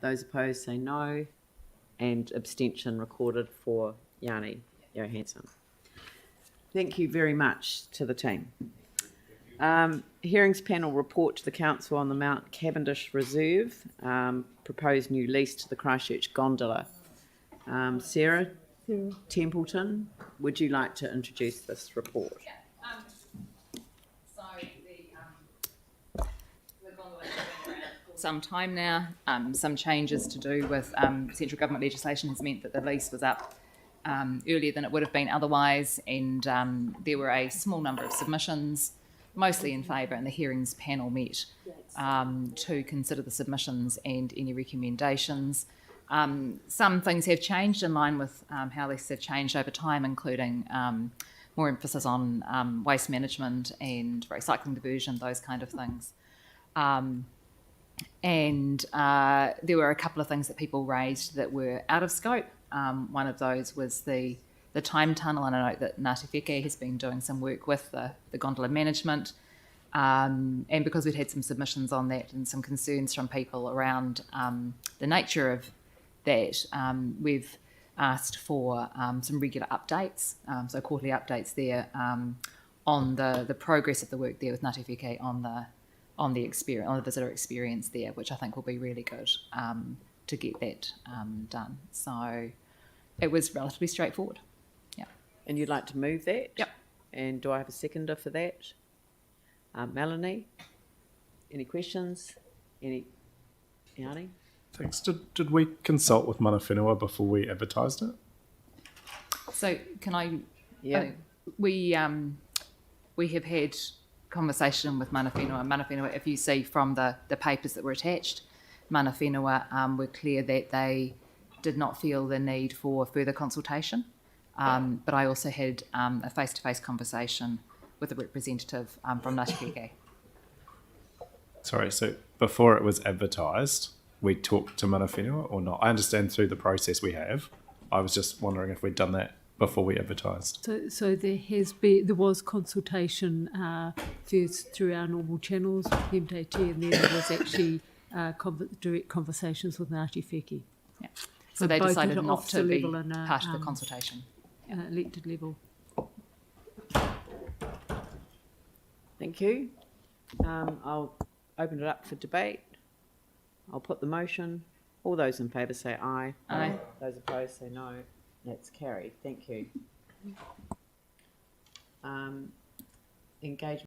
Those opposed say no. And abstention recorded for Yanni Johansson. Thank you very much to the team. Hearings panel report to the council on the Mount Cavendish Reserve, proposed new lease to the Christchurch gondola. Sarah Templeton, would you like to introduce this report? Yeah. So the gondola has been around for some time now. Some changes to do with central government legislation has meant that the lease was up earlier than it would have been otherwise, and there were a small number of submissions, mostly in favour, and the hearings panel met to consider the submissions and any recommendations. Some things have changed in line with how leases have changed over time, including more emphasis on waste management and recycling diversion, those kind of things. And there were a couple of things that people raised that were out of scope. One of those was the time tunnel, and I know that Ngāti Wheke has been doing some work with the gondola management, and because we'd had some submissions on that and some concerns from people around the nature of that, we've asked for some regular updates, so quarterly updates there on the progress of the work there with Ngāti Wheke on the visitor experience there, which I think will be really good to get that done. So it was relatively straightforward. Yeah. And you'd like to move that? Yep. And do I have a seconder for that? Melanie, any questions? Yanni? Thanks. Did we consult with mana whenua before we advertised it? So can I? Yeah. We have had conversation with mana whenua. Mana whenua, if you see from the papers that were attached, mana whenua were clear that they did not feel the need for further consultation. But I also had a face-to-face conversation with a representative from Ngāti Wheke. Sorry, so before it was advertised, we talked to mana whenua or not? I understand through the process we have. I was just wondering if we'd done that before we advertised. So there was consultation first through our normal channels with MTT, and then there was actually direct conversations with Ngāti Wheke. Yeah. So they decided not to be and, part of the consultation. Elected level. Thank you. I'll open it up for debate. I'll put the motion. All those in favour say aye. Aye. Those opposed say no. That's carried. Thank you. Engagement.